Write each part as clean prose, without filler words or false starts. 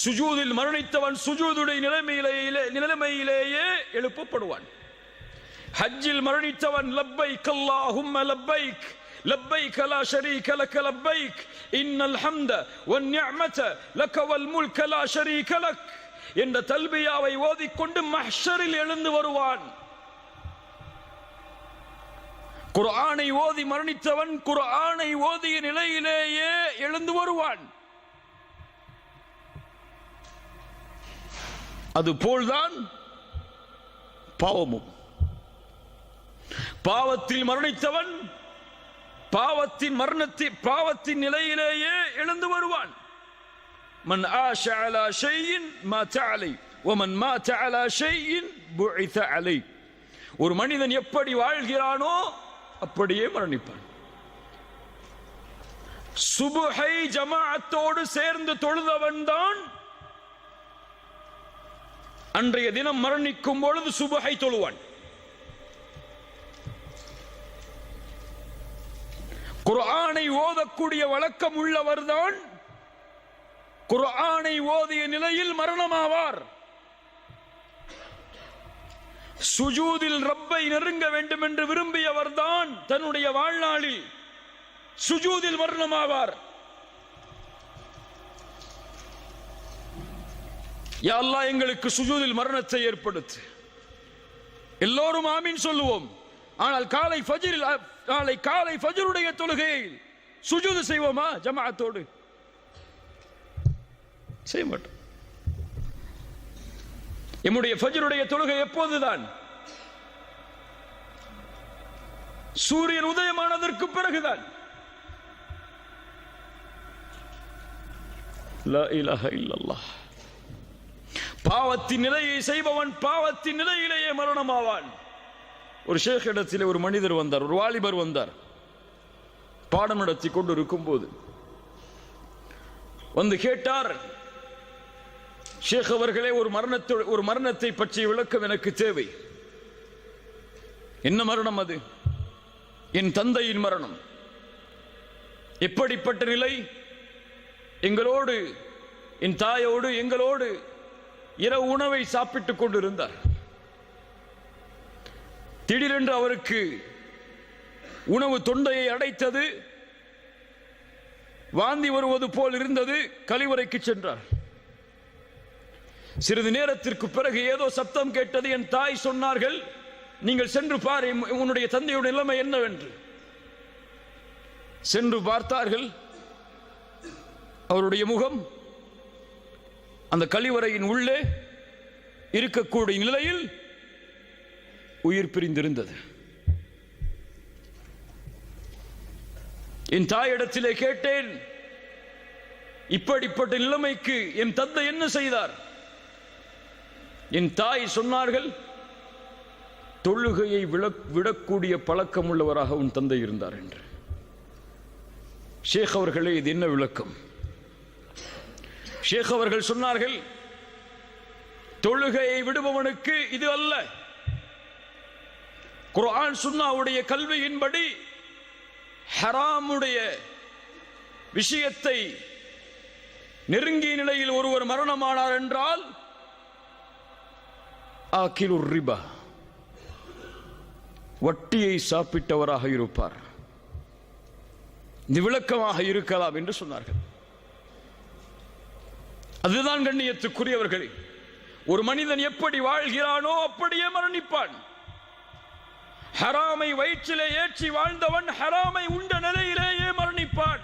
சுஜூதில் மரணித்தவன் சுஜூதுடைய நிலைமையிலேயே எழுப்பப்படுவான். ஹஜ்ஜில் மரணித்தவன் லப்பைக் அல்லாஹும்ம லப்பைக் லப்பைக் லா ஷரீக லக லப்பைக் இன்னல் ஹம்த வன் நிஅமத லக வல் முல்க லா ஷரீக லக் என்ற தல்பியாவை ஓதிக்கொண்டு மஹ்ஷரில் எழுந்து வருவான். குர்ஆனை ஓதி மரணித்தவன் குர்ஆனை ஓதிய நிலையிலேயே எழுந்து வருவான். அதுபோல்தான் பாவமும். பாவத்தில் மரணித்தவன் பாவத்தின் நிலையிலேயே எழுந்து வருவான். மன் ஆஷ அலா ஷைஇன் மாத அலை வமன் மாத அலா ஷைஇன் புஇத அலை. ஒரு மனிதன் எப்படி வாழ்கிறானோ அப்படியே மரணிப்பான். சுபஹை ஜமாஅத்தோடு சேர்ந்து தொழுதவன் தான் அன்றைய தினம் மரணிக்கும் பொழுது சுபஹை தொழுவான். குர்ஆனை ஓதக்கூடிய வழக்கம் உள்ளவர்தான் குர்ஆனை ஓதிய நிலையில் மரணமாவார். சுஜூதில் ரப்பை நெருங்க வேண்டும் என்று விரும்பியவர்தான் தன்னுடைய வாழ்நாளில் சுஜூதில் மரணமாவார். யா அல்லாஹ் எங்களுக்கு சுஜூதில் மரணத்தை ஏற்படுத்து. எல்லோரும் ஆமீன் சொல்லுவோம். ஆனால் காலை ஃபஜ்ருடைய தொழுகையில் சுஜூது செய்வோமா ஜமாஅத்தோடு? செய்ய மாட்டோம். நம்முடைய ஃபஜ்ருடைய தொழுகை எப்போதுதான்? சூரியன் உதயமானதற்கு பிறகுதான். லா இலாஹ இல்லல்லாஹ். பாவத்தின் நிலையை செய்பவன் பாவத்தின் நிலையிலேயே மரணமாவான். ஒரு ஷேக் இடத்திலே ஒரு மனிதர் வந்தார், ஒரு வாலிபர் வந்தார். பாடம் நடத்தி கொண்டு இருக்கும் போது வந்து கேட்டார், ஷேக் அவர்களே, ஒரு மரணத்தை பற்றிய விளக்கம் எனக்கு தேவை. என்ன மரணம் அது? என் தந்தையின் மரணம். எப்படிப்பட்ட நிலை? எங்களோடு, என் தாயோடு எங்களோடு இரவு உணவை சாப்பிட்டுக் கொண்டிருந்தார். திடீரென்று அவருக்கு உணவு தொண்டையை அடைத்தது, வாந்தி வருவது போல் இருந்தது. கழிவறைக்கு சென்றார். சிறிது நேரத்திற்கு பிறகு ஏதோ சத்தம் கேட்டது. என் தாய் சொன்னார்கள், நீங்கள் சென்று பார் உன்னுடைய தந்தையுடைய நிலைமை என்னவென்று. சென்று பார்த்தார்கள். அவருடைய முகம் அந்த கழிவறையின் உள்ளே இருக்கக்கூடிய நிலையில் உயிர் பிரிந்திருந்தது. என் தாயிடத்திலே கேட்டேன், இப்படிப்பட்ட நிலைமைக்கு என் தந்தை என்ன செய்தார்? என் தாய் சொன்னார்கள், தொழுகையை விடக்கூடிய பழக்கம் உள்ளவராக உன் தந்தை இருந்தார் என்று. ஷேக் அவர்களே, இது என்ன விளக்கம்? ஷேக் அவர்கள் சொன்னார்கள், தொழுகையை விடுபவனுக்கு இது அல்ல. குர்ஆன் சுன்னாவுடைய கல்வியின்படி ஹராமுடைய விஷயத்தை நெருங்கிய நிலையில் ஒருவர் மரணமானார் என்றால் ஆகிலுர் ரிபா, வட்டியை சாப்பிட்டவராக இருப்பார். இது விளக்கமாக இருக்கலாம் என்று சொன்னார்கள். அதுதான் கண்ணியத்துக்குரியவர்களே, ஒரு மனிதன் எப்படி வாழ்கிறானோ அப்படியே மரணிப்பான். ஹராமை வயிற்றிலே ஏற்றி வாழ்ந்தவன் ஹராமை உண்ட நிலையிலேயே மரணிப்பான்.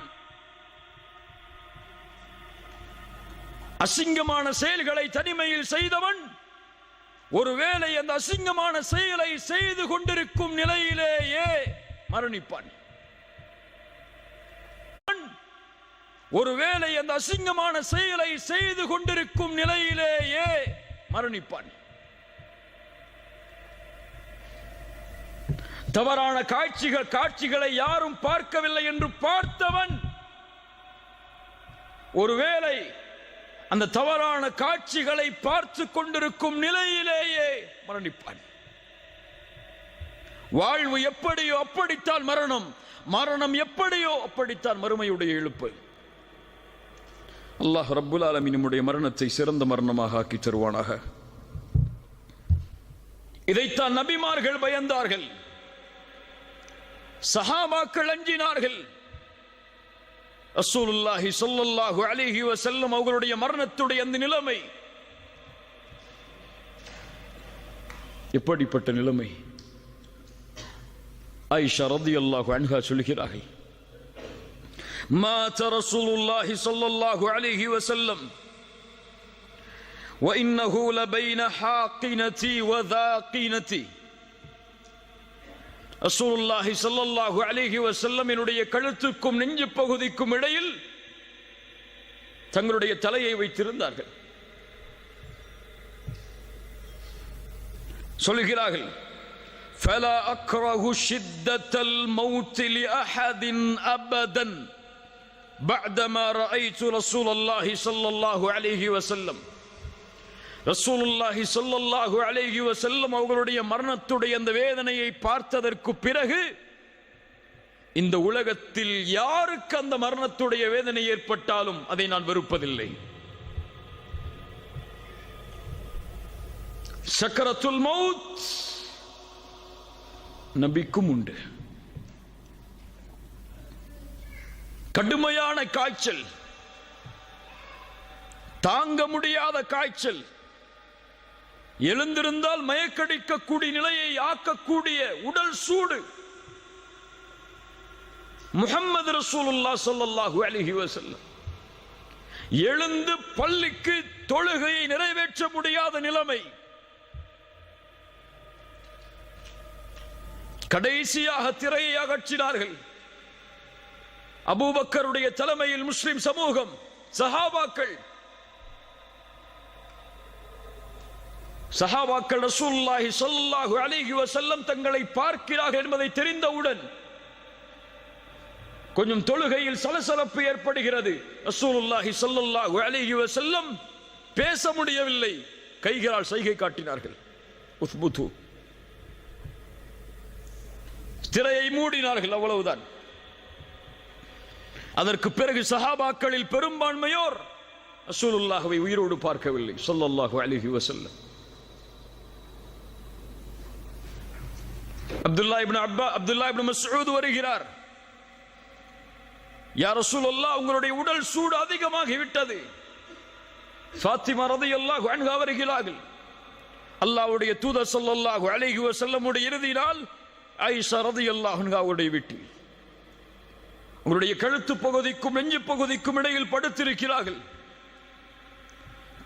அசிங்கமான செயல்களை தனிமையில் செய்தவன் ஒருவேளை அந்த அசிங்கமான செயலை செய்து கொண்டிருக்கும் நிலையிலேயே மரணிப்பான். ஒருவேளை அந்த அசிங்கமான செயலை செய்து கொண்டிருக்கும் நிலையிலேயே மரணிப்பான். தவறான காட்சிகளை யாரும் பார்க்கவில்லை என்று பார்த்தவன் ஒருவேளை அந்த தவறான காட்சிகளை பார்த்து கொண்டிருக்கும் நிலையிலேயே மரணிப்பான். வாழ்வு எப்படியோ அப்படித்தான் மரணம், மரணம் எப்படியோ அப்படித்தான் மறுமையுடைய எழுப்பு. அல்லாஹ் ரப்புல் ஆலமீன் நம்முடைய மரணத்தை சிறந்த மரணமாக ஆக்கி தருவானாக. இதைத்தான் நபிமார்கள் பயந்தார்கள், சஹாபாக்கள் அஞ்சினார்கள். ரசூலுல்லாஹி ஸல்லல்லாஹு அலைஹி வஸல்லம் அவர்களுடைய மரணத்துடைய அந்த நிலைமை எப்படிப்பட்ட நிலைமை? ஆயிஷா ரலியல்லாஹு அன்ஹா சொல்கிறார்கள், مات رسول الله صلى الله عليه وسلم وإنه لبين حاقنتي وذاقنتي. ரசூலுல்லாஹி ஸல்லல்லாஹு அலைஹி வஸல்லம் என்னுடைய கழுத்துக்கும் நெஞ்சு பகுதிக்கும் இடையில் தங்களுடைய தலையை வைத்திருந்தார்கள். சொல்கிறார்கள், فلا أكره شدة الموت لأحد أبدا بعدما رأيت رسول الله صلى الله عليه وسلم. ரசூலுல்லாஹி ஸல்லல்லாஹு அலைஹி வஸல்லம் அவர்களுடைய மரணத்துடைய அந்த வேதனையை பார்த்ததற்கு பிறகு இந்த உலகத்தில் யாருக்கு அந்த மரணத்துடைய வேதனை ஏற்பட்டாலும் அதை நான் வெறுப்பதில்லை. சக்கரத்துல் மௌத் நபிக்கும் உண்டு. கடுமையான காய்ச்சல், தாங்க முடியாத காய்ச்சல், எழுந்திருந்தால் மயக்கடிக்கக்கூடிய நிலையை ஆக்கக்கூடிய உடல் சூடு. முஹம்மது ரசூலுல்லாஹ் ஸல்லல்லாஹு அலைஹி வஸல்லம் எழுந்து பள்ளிக்கு தொழுகையை நிறைவேற்ற முடியாத நிலைமை. கடைசியாக திரையை அகற்றினார்கள். அபூபக்கருடைய தலைமையில் முஸ்லிம் சமூகம், சஹாபாக்கள் ரசூலுல்லாஹி ஸல்லல்லாஹு அலைஹி வஸல்லம் தங்களை பார்க்கிறார்கள் என்பதை தெரிந்தவுடன் கொஞ்சம் தொழுகையில் சலசலப்பு ஏற்படுகிறது. ரசூலுல்லாஹி ஸல்லல்லாஹு அலைஹி வஸல்லம் பேச முடியவில்லை, கைகளால் சைகை காட்டினார்கள். உஸ்புது, திரையை மூடினார்கள், அவ்வளவுதான். அதற்கு பிறகு சஹாபாக்களில் பெரும்பான்மையோர் ரசூலுல்லாஹ்வை உயிரோடு பார்க்கவில்லை ஸல்லல்லாஹு அலைஹி வஸல்லம். அப்துல்லாஹ் இப்னு மஸ்ஊத் வருகிறார், யா ரசூலல்லாஹ், உங்களுடைய உடல் சூடு அதிகமாகி விட்டது. ஃபாத்திமா ரலியல்லாஹு அன்ஹா வருகிறார்கள். அல்லாஹ்வுடைய தூதர் ஸல்லல்லாஹு அலைஹி வஸல்லமுடைய இறுதி நாள் ஆயிஷா ரலியல்லாஹு அன்ஹாவுடைய வீட்டில் உங்களுடைய கழுத்து பகுதிக்கும் நெஞ்சு பகுதிக்கும் இடையில் படுத்திருக்கிறார்கள்.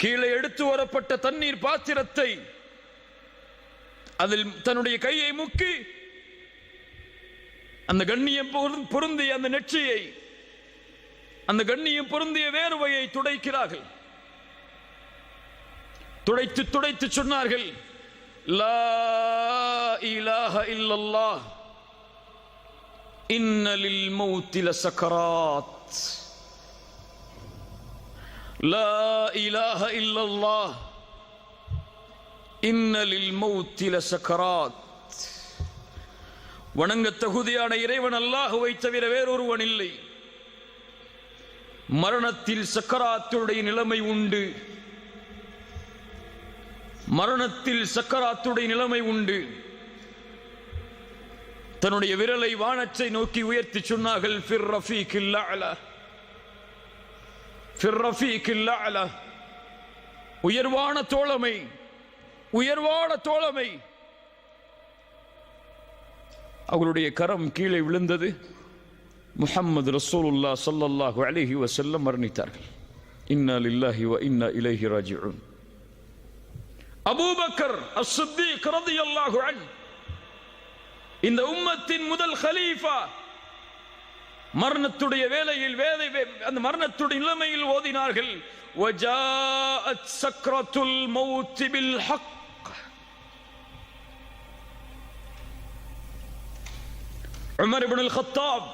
கீழே எடுத்து வரப்பட்ட தண்ணீர் பாத்திரத்தை அதில் தன்னுடைய கையை முக்கி அந்த கண்ணியம் பொருந்திய அந்த நெற்றியை, அந்த கண்ணியம் பொருந்திய வேர்வையை துடைக்கிறார்கள். துடைத்து துடைத்து சொன்னார்கள், லா இலாஹ இல்லல்லாஹ் இன்ன லில் மௌத்தி லசக்கராத். லா இலாஹ இல்லல்லாஹ் இன்ன லில் மௌத்தி லசக்கராத். வணங்க தகுதியான இறைவன் அல்லாஹ்வை தவிர வேறொருவன் இல்லை. மரணத்தில் சக்கராத்துடைய நிலைமை உண்டு. மரணத்தில் சக்கராத்துடைய நிலைமை உண்டு. தன்னுடைய விரலை வானத்தை நோக்கி உயர்த்தி சொன்னார்கள், ஃபிர் ரஃபீக்கில் அலா, ஃபிர் ரஃபீக்கில் அலா, உயர்வான தோழமை, உயர்வான தோழமை. அவருடைய கரம் கீழே விழுந்தது. முஹம்மது ரசூலுல்லாஹ் ஸல்லல்லாஹு அலைஹி வஸல்லம் மரணித்தார்கள். இன்னா லில்லாஹி வ இன்னா இலைஹி ராஜிஊன். அபூபக்கர் அஸ்-சித்தீக் ரலியல்லாஹு அன்ஹு, இந்த உம்மத்தின் முதல் கலீஃபா, மரணத்துடைய வேளையில் அந்த மரணத்துடைய நிலைமையில் ஓதினார்கள், வஜாஅத் சக்ரத்துல் மௌத் bill Haq. Umar ibn Al-Khattab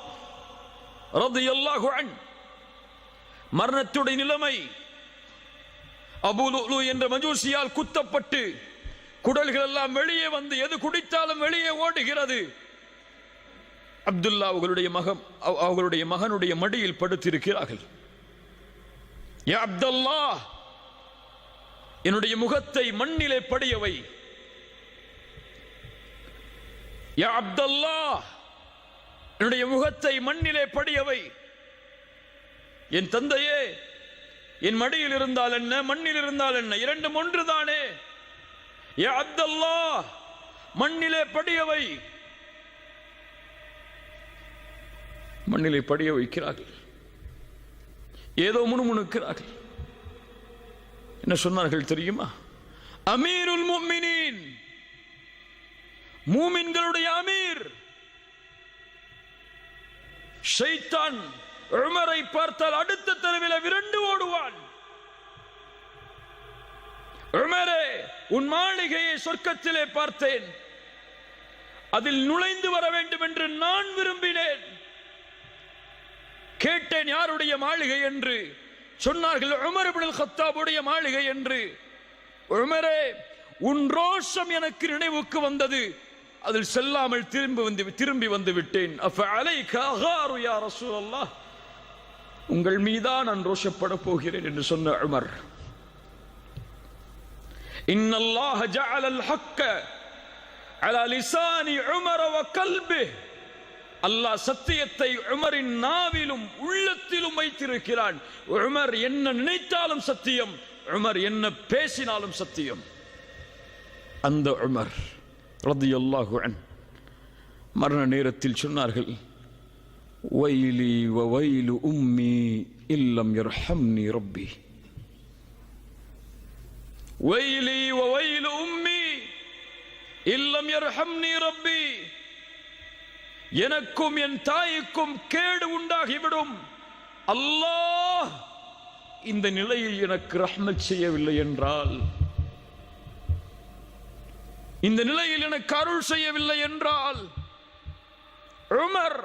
ரலியல்லாஹு அன்ஹு, மரணத்துடைய நிலைமை, அபூ லுலு என்ற மஜூசியால் குத்தப்பட்டு குடல்கள் எல்லாம் வெளியே வந்து எது குடித்தாலும் வெளியே ஓடுகிறது. அப்துல்லா அவர்களுடைய மகனுடைய மடியில் படுத்திருக்கிறார்கள். யா அப்துல்லாஹ், என்னுடைய முகத்தை மண்ணிலே படியவை. யா அப்துல்லாஹ், என்னுடைய முகத்தை மண்ணிலே படியவை. என் தந்தையே, என் மடியில் இருந்தால் என்ன, மண்ணில் இருந்தால் என்ன, இரண்டும் ஒன்றுதானே. யா அப்துல்லாஹ், மண்ணிலே படியவை. மண்ணிலே படிய வைக்கிறார்கள். ஏதோ முணுமுணுக்கிறார்கள். என்ன சொன்னார்கள் தெரியுமா? அமீருல் முஃமினீன், மூமின்களுடைய அமீர். ஷைத்தான் உமரை பார்த்தால் அடுத்த தெருவில் விரண்டு ஓடுவான். உமரே, உன் மாளிகையை சொர்க்கத்திலே பார்த்தேன், அதில் நுழைந்து வர வேண்டும் என்று நான் விரும்பினேன். கேட்டேன் யாருடைய மாளிகை என்று. சொன்னார்கள் உமர் இப்னுல் கத்தாபுடைய மாளிகை என்று. உமரே, உன் ரோஷம் எனக்கு நினைவுக்கு வந்தது, அதில் செல்லாமல் திரும்பி வந்து விட்டேன். அஃபஅலைக அகாரு யா ரசூலல்லாஹ், உங்கள் மீதான் நான் ரோஷப்பட போகிறேன் என்று சொன்ன உமர். இன்னல்லாஹ ஜஅலல் ஹக்க அலா லிசானி உமர் வ கல்பிஹ், அல்லாஹ் சத்தியத்தை உமரின் நாவிலும் உள்ளத்திலும் வைத்திருக்கிறான். உமர் என்ன நினைத்தாலும் சத்தியம், உமர் என்ன பேசினாலும் சத்தியம். அந்த உமர் ரலியல்லாஹு அன்ஹு மரண நேரத்தில் சொன்னார்கள், வைலி வ வைலு உம்மி இல்லம் யர்ஹம்னி ரப்பி. வைலி வ வைலு உம்மி இல்லம் யர்ஹம்னி ரப்பி. எனக்கும் என் தாய்க்கும் கேடு உண்டாகிவிடும், அல்லாஹ் இந்த நிலையில் எனக்கு ரஹ்மத் செய்யவில்லை என்றால், இந்த நிலையில் எனக்கு அருள் செய்யவில்லை என்றால். உமர்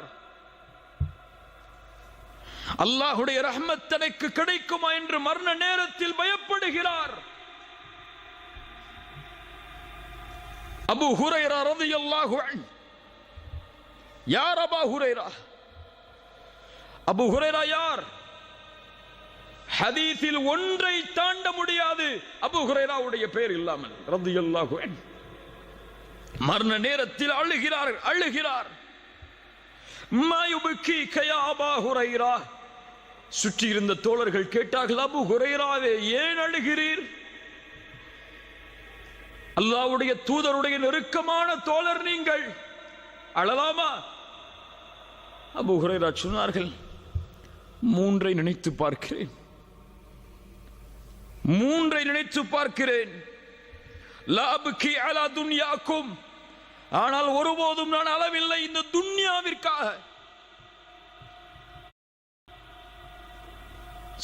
அல்லாஹ்வுடைய ரஹ்மத் தனக்கு கிடைக்குமா என்று மரண நேரத்தில் பயப்படுகிறார். அபூ ஹுரைரா ரலியல்லாஹு அன்ஹு, யார் அபூ ஹுரைரா? அபூ ஹுரைரா யார்? ஹதீஸில் ஒன்றை தாண்ட முடியாது அபூ ஹுரைராவுடைய பெயர் இல்லாமல் ரலியல்லாஹு அன்ஹு. மரண நேரத்தில் அழுகிறார். மா யுப்கீக யா அபூ ஹுரைரா. சுற்றி இருந்த தோழர்கள் கேட்டார்கள், அபூ ஹுரைராவே ஏன் அழுகிறீர்? அல்லாஹ்வுடைய தூதருடைய நெருக்கமான தோழர் நீங்கள், அழலாமா? அபூ ஹுரைரா சொன்னார்கள், மூன்றை நினைத்து பார்க்கிறேன். லா அப்கி அலா துன்யாக்கும், ஆனால் ஒருபோதும் நான் அளவில்லை இந்த துன்யாவிற்காக.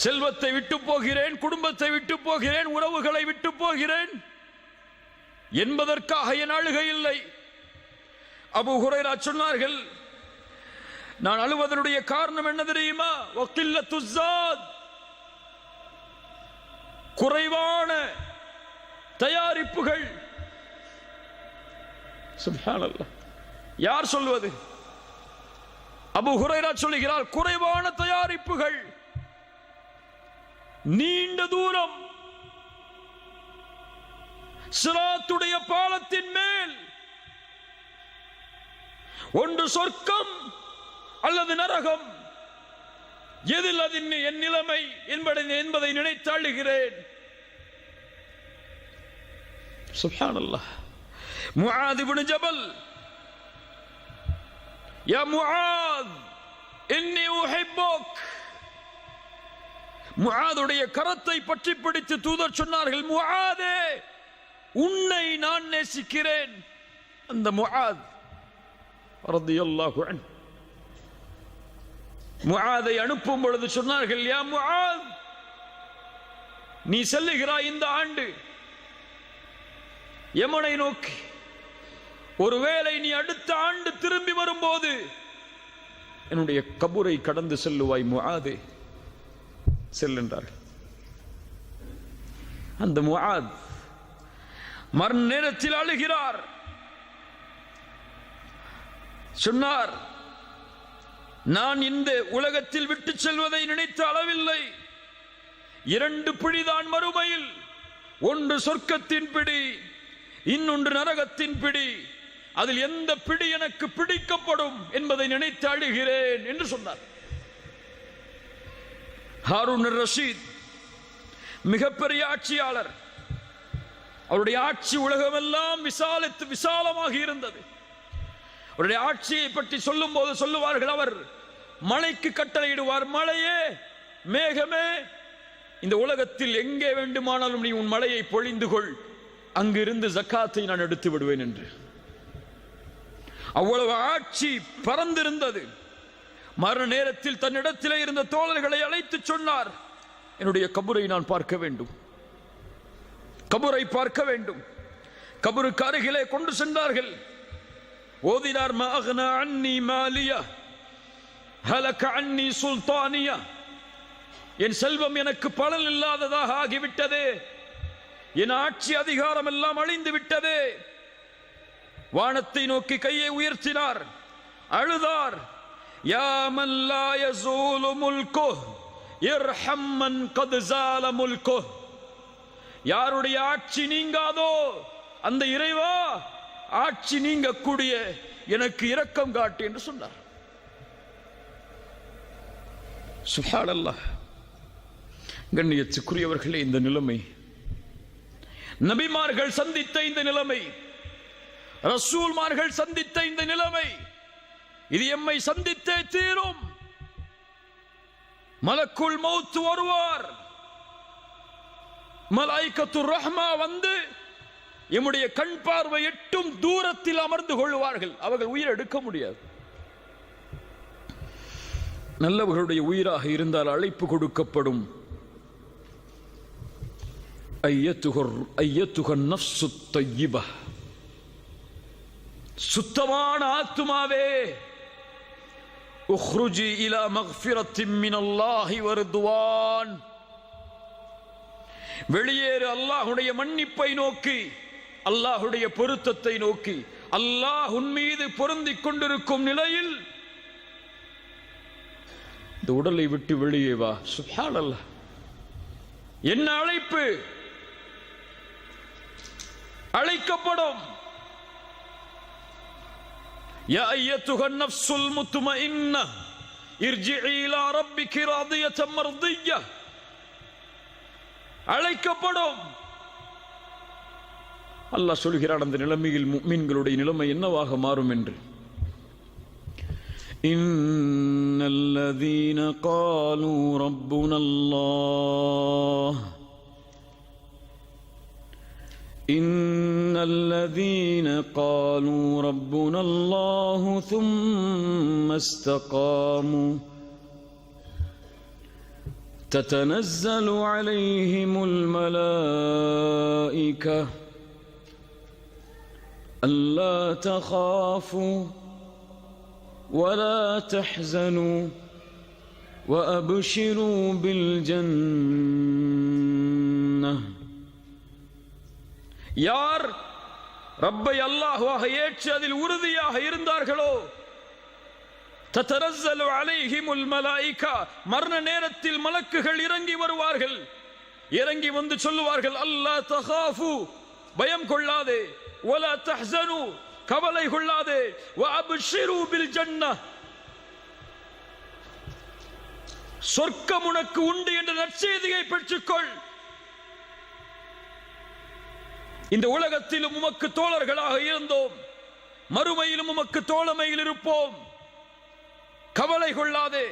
செல்வத்தை விட்டு போகிறேன், குடும்பத்தை விட்டு போகிறேன், உறவுகளை விட்டு போகிறேன் என்பதற்காக என் அழுகை இல்லை. அபூ ஹுரைரா சொன்னார்கள், நான் அழுவதனுடைய காரணம் என்ன தெரியுமா? வக்கில்லத்து ஸாத், குறைவான தயாரிப்புகள். சுப்ஹானல்லாஹ், யார் சொல்வது? அபூ ஹுரைரா சொல்லுகிறார், குறைவான தயாரிப்புகள், நீண்ட தூரம், சிராத்துடைய பாலத்தின் மேல், ஒன்று சொர்க்கம் அல்லது நரகம், எதில் அது என் நிலைமை என்பதை நினைத்து அழுகிறேன். சுப்ஹானல்லாஹ். முஆத் இப்னு ஜபல், யா முஆத் இன்னி உஹிப்புக். முஆதுடைய கரத்தை பற்றி பிடித்து தூதர் சொன்னார்கள், முஆதே உன்னை நான் நேசிக்கிறேன். அந்த முஆத் ரலியல்லாஹு அன்ஹு முஆதை அனுப்பும் பொழுது சொன்னார்கள், யா முஆத், நீ செல்லுகிறாய் இந்த ஆண்டு யமனை நோக்கி, ஒருவேளை நீ அடுத்த ஆண்டு திரும்பி வரும்போது என்னுடைய கபூரை கடந்து செல்லுவாய் முஆதே, செல்லுன்றார்கள். அந்த முஆத் மரண நேரத்தில் அழுகிறார். சொன்னார், நான் இந்த உலகத்தில் விட்டு செல்வதை நினைத்து அளவில்லை, இரண்டு பிடிதான் மறுமையில், ஒன்று சொர்க்கத்தின் பிடி, இன்னொன்று நரகத்தின் பிடி. அதில் எந்த பிடி எனக்கு பிடிக்கப்படும் என்பதை நினைத்து அழுகிறேன் என்று சொன்னார். ஹாரூன் ரஷீத் மிகப்பெரிய ஆட்சியாளர். அவருடைய ஆட்சி உலகமெல்லாம் விசாலமாக இருந்தது. அவருடைய ஆட்சியை பற்றி சொல்லும் போது சொல்லுவார்கள், அவர் மழைக்கு கட்டளையிடுவார், மழையே மேகமே இந்த உலகத்தில் எங்கே வேண்டுமானாலும் நீ உன் மழையை பொழிந்து கொள், அங்கிருந்து ஜக்காத்தை நான் எடுத்து விடுவேன் என்று. அவ்வளவு ஆட்சி பறந்திருந்தது. மரண நேரத்தில் தன்னிடத்திலே இருந்த தோழர்களை அழைத்து சொன்னார், என்னுடைய கபரை நான் பார்க்க வேண்டும், கபரை பார்க்க வேண்டும். கபருக்கு அருகிலே கொண்டு சென்றார்கள். ஓதினார், மா அக்னா அன்னி மாலியா ஹலக அன்னி சுல்தானியா, என் செல்வம் எனக்கு பலன் இல்லாததாக ஆகிவிட்டதே, என் ஆட்சி அதிகாரம் எல்லாம் அழிந்து விட்டதே. வானத்தை நோக்கி கையை உயர்த்தினார், அழுதார். யா மன் லா யஸூலு முல்குஹ் இர்ஹம் மன் கத் ஸால முல்குஹ், யாருடைய ஆட்சி நீங்காதோ அந்த இறைவா, ஆட்சி நீங்கக்கூடிய எனக்கு இரக்கம் காட்டு என்று சொன்னார். சுப்ஹானல்லாஹ். கண்ணியத்துக்குரியவர்களே, இந்த நிலைமை நபிமார்கள் சந்தித்த இந்த நிலைமை, ரசூல்மார்கள் சந்தித்த இந்த நிலைமை, இது எம்மை சந்தித்தே தீரும். மலக்குல் மௌத் வருவார், மலாயிகத்துர் ரஹ்மா வந்து எம்முடைய கண் பார்வை எட்டும் தூரத்தில் அமர்ந்து கொள்வார்கள். அவர்கள் உயிர் எடுக்க முடியாது. நல்லவர்களுடைய உயிராக இருந்தால் அழைப்பு கொடுக்கப்படும். ஐயத்துகர் நஃப்சு தய்யிபா, சுத்தமான ஆத்துமாவே, உக்ருஜி இலா மக்ஃபிரத்தின் மினல்லாஹி வ ரிதுவான், வெளியேறு அல்லாஹ்வுடைய மன்னிப்பை நோக்கி, அல்லாஹ்வுடைய பொருத்தத்தை நோக்கி. அல்லாஹ் உன் மீது பொருந்திக் கொண்டிருக்கும் நிலையில் இந்த உடலை விட்டு வெளியே வா. சுப்ஹானல்லாஹ். என்ன அழைப்பு! அழைக்கப்படும். யா அய்யத்துஹன் நஃப்ஸுல் முத்மஇன்னா இர்ஜிஇ இலா ரப்பிகி ராதியத்தன் மர்திய்யா, அழைக்கப்படும். அல்லாஹ் சொல்கிறான், அந்த நிலைமையில் முஃமின்களுடைய நிலைமை என்னவாக மாறும் என்று. இன்னல்லதீன காலூ ரப்புனல்லாஹ், இன்னல்லதீன காலூ ரப்புனல்லாஹு ثم استقاموا تتنزل عليهم الملائكة ألا تخافوا ولا تحزنوا وأبشروا بالجنة. யார் ரப்பை அல்லாஹ்வாக ஏற்று அதில் உறுதியாக இருந்தார்களோ, ததனஸ்ஸலு அலைஹிமுல் மலாயிகா, மரண நேரத்தில் மலக்குகள் இறங்கி வருவார்கள். இறங்கி வந்து சொல்லுவார்கள், அல்லா தகாஃபு, பயம் கொள்ளாதே, வலா தஹ்ஸனு, கவலை கொள்ளாதே, வ அப்ஷிரு பில் ஜன்னah, சொர்க்கம் உனக்கு உண்டு என்ற நற்செய்தியை பெற்றுக்கொள். இந்த உலகத்திலும் உமக்கு தோழர்களாக இருந்தோம், மறுமையிலும் உமக்கு தோழமையில் இருப்போம், கவலை கொள்ளாதே.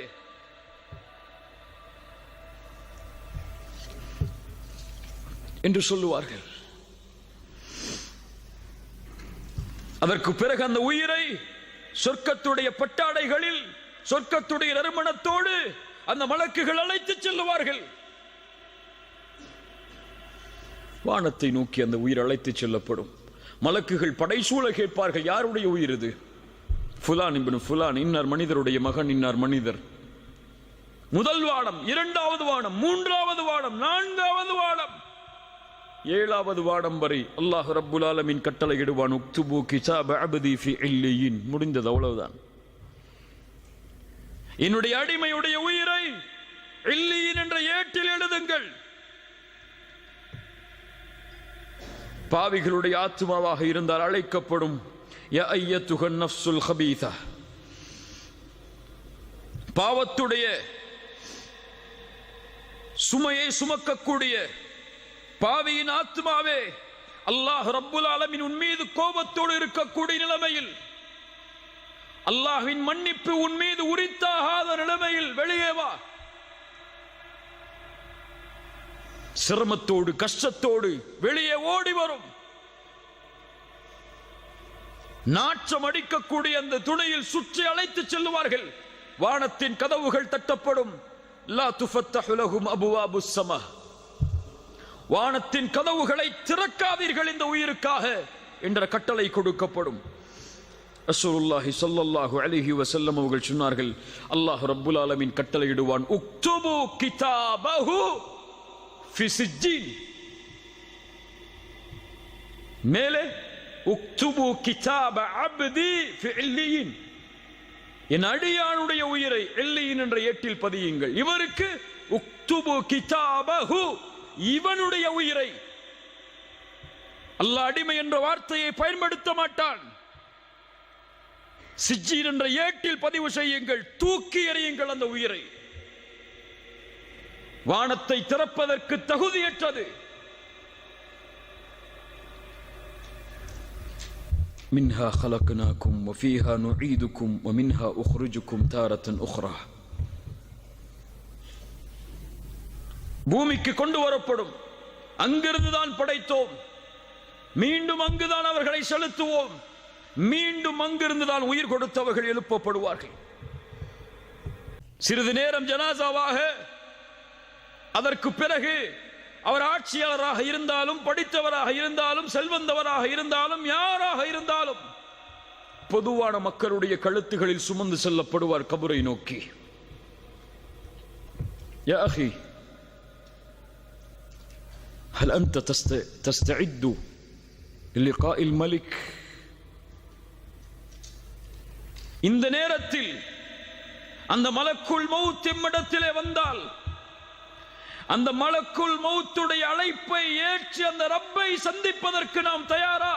என்று சொல்லுவார்கள். அதற்கு பிறகு அந்த உயிரை சொர்க்கத்துடைய பட்டாடைகளில், சொர்க்கத்துடைய நறுமணத்தோடு அந்த மலக்குகள் அழைத்து செல்லுவார்கள். வானத்தை நோக்கி அந்த உயிர் அழைத்து செல்லப்படும். மலக்குகள் படைசூழ கேட்பார்கள், யாருடைய உயிர் இது? ஃபுலான் இப்னு ஃபுலான், இன்னார் மனிதருடைய மகன், இன்னார் மனிதர். முதல் வானம், இரண்டாவது வானம், மூன்றாவது வானம், நான்காவது வானம், ஏழாவது வானம் வரை அல்லாஹ் ரப்புல் ஆலமீன் கட்டளையிடுவான், உக்துபு கிதாப அப்தி ஃபி இல்லியின். முடிந்தது, அவ்வளவுதான். என்னுடைய அடிமையுடைய உயிரை இல்லீன் என்ற ஏட்டில் எழுதுங்கள். பாவிகளுடைய ஆத்மாவாக இருந்தால் அழைக்கப்படும் யா அய்யத்துஹன் நஃப்ஸுல் ஹபீஸா, பாவத்துடைய சுமையை சுமக்கக்கூடிய பாவியின் ஆத்மாவே, அல்லாஹ் ரப்புல் ஆலமீன் உன் மீது கோபத்தோடு இருக்கக்கூடிய நிலைமையில், அல்லாஹ்வின் மன்னிப்பு உன் மீது உரித்தாகாத நிலைமையில் வெளியே வா. சிரமத்தோடு கஷ்டத்தோடு வெளியே ஓடி வரும். நாற்றம் அடிக்கக்கூடிய அந்த துணையில் சுற்றி அழைத்து செல்லுவார்கள். வானத்தின் கதவுகள் தட்டப்படும். லா துஃபத்தஹு லஹும் அபுவாபுஸ் ஸமா, வானத்தின் கதவுகளை திறக்காதீர்கள் இந்த உயிருக்காக என்ற கட்டளை கொடுக்கப்படும். ரசூலுல்லாஹி ஸல்லல்லாஹு அலைஹி வஸல்லம் அவர்கள் சொன்னார்கள், அல்லாஹ் ரப்புல் ஆலமீன் கட்டளையிடுவான், உக்துபு கிதாபஹு ஃபி சிஜ்ஜீன், மேலே உக்துபு கிதாப அப்தி ஃபி இல்லீன், என் அடியானுடைய உயிரை இல்லீன் என்ற ஏட்டில் பதியுங்கள். இவருக்கு உக்துபு கிதாபஹு, இவனுடைய உயிரை. அல்லாஹ் அடிமை என்ற வார்த்தையை பயன்படுத்த மாட்டான். சிஜ்ஜீன் என்ற ஏட்டில் பதிவு செய்யுங்கள், தூக்கி எறியுங்கள் அந்த உயிரை. வானத்தை திறப்பதற்கு தகுதியற்றது. மின்ஹா خلقناكم وفيها نعيدكم ومنها أخرجكم تارة أخرى. பூமிக்கு கொண்டு வரப்படும், அங்கிருந்து தான் படைத்தோம், மீண்டும் அங்குதான் அவர்களை செலுத்துவோம், மீண்டும் அங்கிருந்து தான் உயிர் கொடுத்தவர்கள் எழுப்பப்படுவார்கள். சிறிது நேரம் ஜனாசாவாக, அதற்கு பிறகு அவர் ஆட்சியாளராக இருந்தாலும், படித்தவராக இருந்தாலும், செல்வந்தவராக இருந்தாலும், யாராக இருந்தாலும் பொதுவான மக்களுடைய கழுத்துகளில் சுமந்து செல்லப்படுவார் கபரை நோக்கி. யா அஹி هل أنت تستعد للقاء الملك؟ இந்த நேரத்தில் அந்த மலக்குல் மௌத் எம்மிடத்திலே வந்தால், அந்த மலக்குல் மௌத்துடைய அழைப்பை ஏற்று அந்த ரப்பை சந்திப்பதற்கு நாம் தயாரா?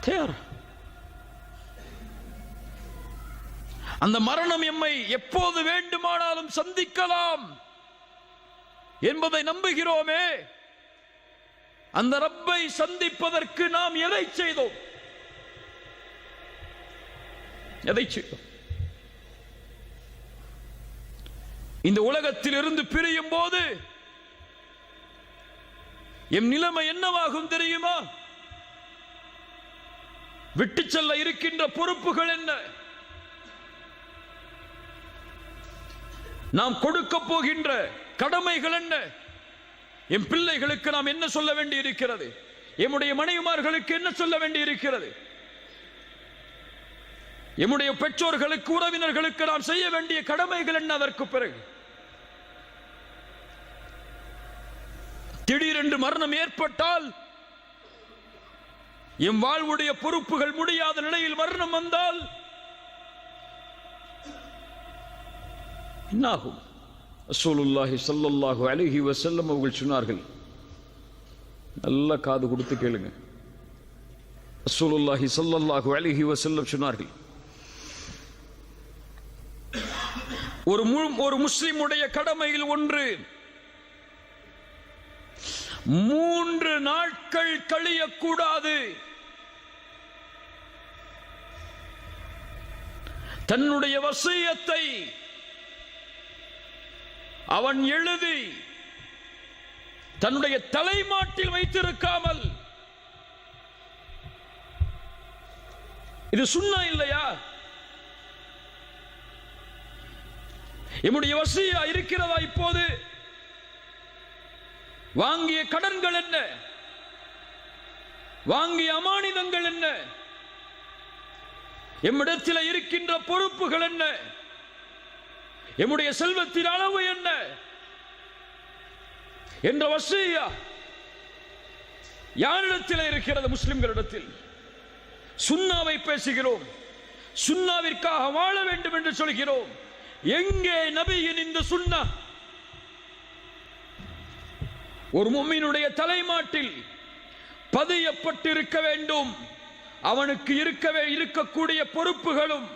தயாரா? அந்த மரணம் எம்மை எப்போது வேண்டுமானாலும் சந்திக்கலாம் என்பதை நம்புகிறோமே. அந்த ரப்பை சந்திப்பதற்கு நாம் எதை செய்தோம்? எதை செய்தோம்? இந்த உலகத்தில் இருந்து பிரியும் போது எம் நிலைமை என்னவாகும் தெரியுமா? விட்டு செல்ல இருக்கின்ற பொறுப்புகள் என்ன? நாம் கொடுக்க போகின்ற கடமைகள் என்ன? என் பிள்ளைகளுக்கு நாம் என்ன சொல்ல வேண்டி இருக்கிறது? எம்முடைய மனைவிமார்களுக்கு என்ன சொல்ல வேண்டி இருக்கிறது? எம்முடைய பெற்றோர்களுக்கு, உறவினர்களுக்கு நாம் செய்ய வேண்டிய கடமைகள் என்ன? அதற்கு பிறகு திடீரென்று மரணம் ஏற்பட்டால், எம் வாழ்வுடைய பொறுப்புகள் முடியாத நிலையில் மரணம் வந்தால் என்னாகும்? ரசூலுல்லாஹி ஸல்லல்லாஹு அலைஹி வஸல்லம் அவர்கள் சொன்னார்கள், நல்ல காது கொடுத்து கேளுங்க. ரசூலுல்லாஹி ஸல்லல்லாஹு அலைஹி வஸல்லம் சொன்னார்கள், ஒரு முஸ்லிமுடைய கடமையில் ஒன்று 3 நாட்கள் கழியக்கூடாது. தன்னுடைய வசியத்தை அவன் எழுதி தன்னுடைய தலைமாட்டில் வைத்திருக்காமல், இது சுன்னா இல்லையா? என்னுடைய வசியா இருக்கிறதா? இப்போது வாங்கிய கடன்கள் என்ன? வாங்கிய அமானிதங்கள் என்ன? எம்மிடத்தில் இருக்கின்ற பொறுப்புகள் என்ன? எம்முடைய செல்வத்தின் அளவு என்ன என்ற வசியா யாரிடத்தில் இருக்கிறது? முஸ்லிம்களிடத்தில். சுன்னாவை பேசுகிறோம், சுன்னாவிற்காக வாழ வேண்டும் என்று சொல்கிறோம். எங்கே நபியின் இந்த சுன்னா? ஒரு முஃமினுடைய தலைமாட்டில் பதியப்பட்டிருக்க வேண்டும். அவனுக்கு இருக்கக்கூடிய பொறுப்புகளும்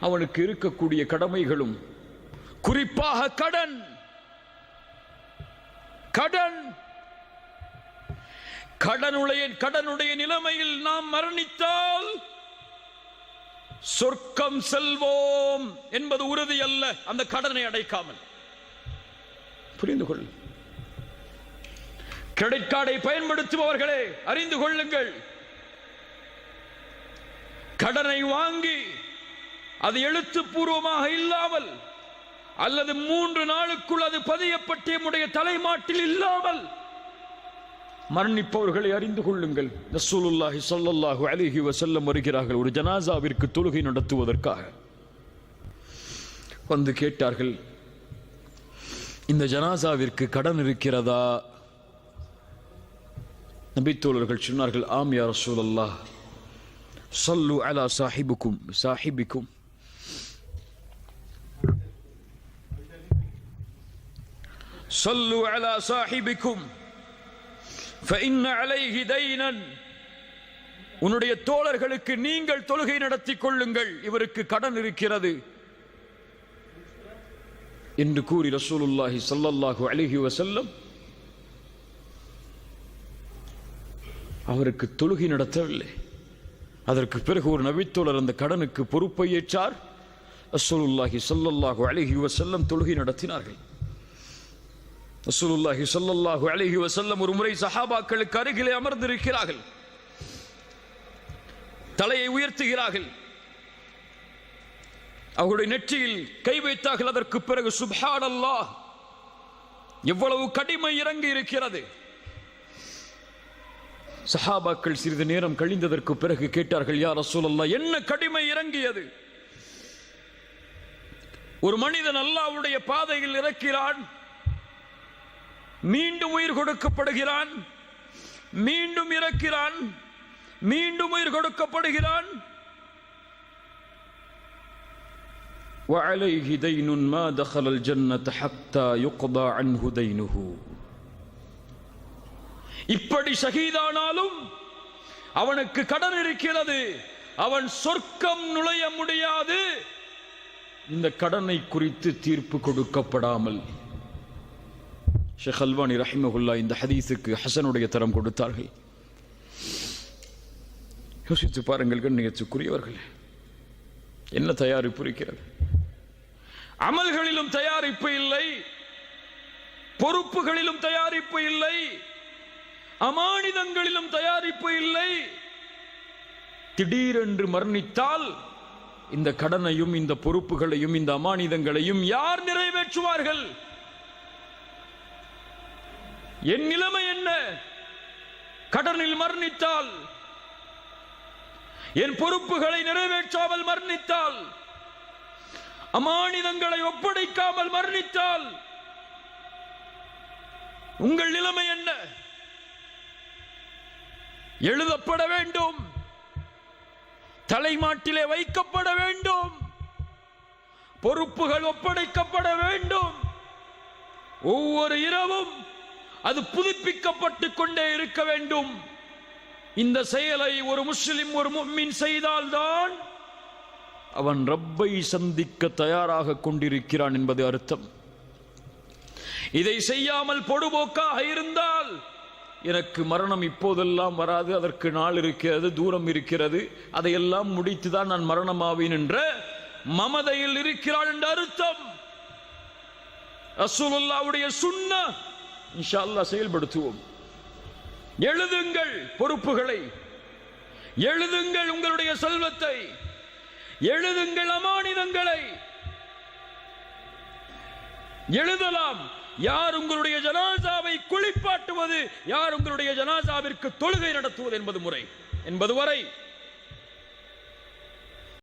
அவனுக்கு இருக்கக்கூடிய கடமைகளும், குறிப்பாக கடனுடைய நிலைமையில் நாம் மரணித்தால் சொர்க்கம் செல்வோம் என்பது உறுதி அல்ல, அந்த கடனை அடைக்காமல். புரிந்து கொள். கிரெடிட் கார்டை பயன்படுத்துபவர்களே அறிந்து கொள்ளுங்கள், கடனை வாங்கி அது எழுத்துப்பூர்வமாக இல்லாமல் அல்லது 3 நாளுக்குள் அது பதியப்பட்ட நம்முடைய தலைமாட்டில் இல்லாமல் மரணிப்பவர்களை அறிந்து கொள்ளுங்கள். ரசூலுல்லாஹி ஸல்லல்லாஹு அலைஹி வஸல்லம் வருகிறார்கள். ஒரு ஜனாசாவிற்கு தொழுகை நடத்துவதற்காக வந்து கேட்டார்கள், இந்த ஜனாசாவிற்கு கடன் இருக்கிறதா? நபித்தோழர்கள் சொன்னார்கள், ஆம் யா ரசூலல்லாஹ், ஸல்லு அலா சாஹிபிக்கும் ஸல்லு அலா சாஹிபிக்கும் ஃபஇன்ன அலைஹி தைனன். உன்னுடைய தோழர்களுக்கு நீங்கள் தொழுகை நடத்தி கொள்ளுங்கள், இவருக்கு கடன் இருக்கிறது என்று கூறி ரசூலுல்லாஹி ஸல்லல்லாஹு அலைஹி வஸல்லம் அவருக்கு தொழுகை நடத்தவில்லை. அதற்கு பிறகு ஒரு நபித்தோழர் அந்த கடனுக்கு பொறுப்பை ஏற்றார். ரசூலுல்லாஹி ஸல்லல்லாஹு அலைஹி வஸல்லம் தொழுகை நடத்தினார்கள். ரசூலுல்லாஹி ஸல்லல்லாஹு அலைஹி வஸல்லம் ஒரு முறை சஹாபாக்களுக்கு அருகிலே அமர்ந்திருக்கிறார்கள். தலையை உயர்த்துகிறார்கள். அவருடைய நெற்றியில் கை வைத்தார்கள். அதற்கு பிறகு சுப்ஹானல்லாஹ், எவ்வளவு கடிமை இறங்கி இருக்கிறது. சஹாபாக்கள் சிறிது நேரம் கழிந்ததற்கு பிறகு கேட்டார்கள், யா ரசூலல்லாஹ், என்ன கடிமை இறங்கியது? ஒரு மனிதன் அல்லாஹ்வுடைய பாதையில் இறக்கிறான், மீண்டும் உயிர் கொடுக்கப்படுகிறான், மீண்டும் இறக்கிறான், மீண்டும் உயிர் கொடுக்கப்படுகிறான். وعليه دين ما دخل الجنة حتى يقضى عنه دينه. இப்படி ஷஹீதானாலும் அவனுக்கு கடன் இருக்கிறது, அவன் சொர்க்கம் நுழைய முடியாது இந்த கடனை குறித்து தீர்ப்பு கொடுக்கப்படாமல். ஷேக் அல்பானி ரஹிமஹுல்லாஹ் இந்த ஹதீஸுக்கு ஹசனுடைய தரம் கொடுத்தார்கள். யோசித்து பாருங்கள் கண்ணியத்துக்குரியவர்களே, என்ன தயாரிப்பு இருக்கிறது? அமல்களிலும் தயாரிப்பு இல்லை, பொறுப்புகளிலும் தயாரிப்பு இல்லை, அமானிதங்களிலும் தயாரிப்பு இல்லை. திடீரென்று மரணித்தால் இந்த கடனையும் இந்த பொறுப்புகளையும் இந்த அமானிதங்களையும் யார் நிறைவேற்றுவார்கள்? என் நிலைமை என்ன? கடனில் மரணித்தால், என் பொறுப்புகளை நிறைவேற்றாமல் மரணித்தால், அமானிதங்களை ஒப்படைக்காமல் மரணித்தால் உங்கள் நிலைமை என்ன? எழுதப்பட வேண்டும், தலைமாட்டிலே வைக்கப்பட வேண்டும், பொறுப்புகள் ஒப்படைக்கப்பட வேண்டும். ஒவ்வொரு இரவும் அது புதுப்பிக்கப்பட்டுக் கொண்டே இருக்க வேண்டும். இந்த செயலை ஒரு முஸ்லிம், ஒரு முஃமின் செய்தால்தான் அவன் ரப்பை சந்திக்க தயாராக கொண்டிருக்கிறான் என்பது அர்த்தம். இதை செய்யாமல் பொடுபோக்காக இருந்தால், எனக்கு மரணம் இப்போதெல்லாம் வராது, அதற்கு நாள் இருக்கிறது, தூரம் இருக்கிறது, அதையெல்லாம் முடித்துதான் நான் மரணமாவேன் என்ற மமதையில் இருக்கிறான் என்ற அர்த்தம். ரசூலுல்லாஹ்வுடைய சுன்னah இன்ஷா அல்லாஹ் செயல்படுத்துவோம். எழுதுங்கள் பொறுப்புகளை, எழுதுங்கள் உங்களுடைய செல்வத்தை, எழுதுங்கள் அமானிதங்களை. எழுதலாம். யார் உங்களுடைய ஜனாசாவை குளிப்பாட்டுவது, யார் உங்களுடைய ஜனாசாவிற்கு தொழுகை நடத்துவது என்பது முறை என்பது வரை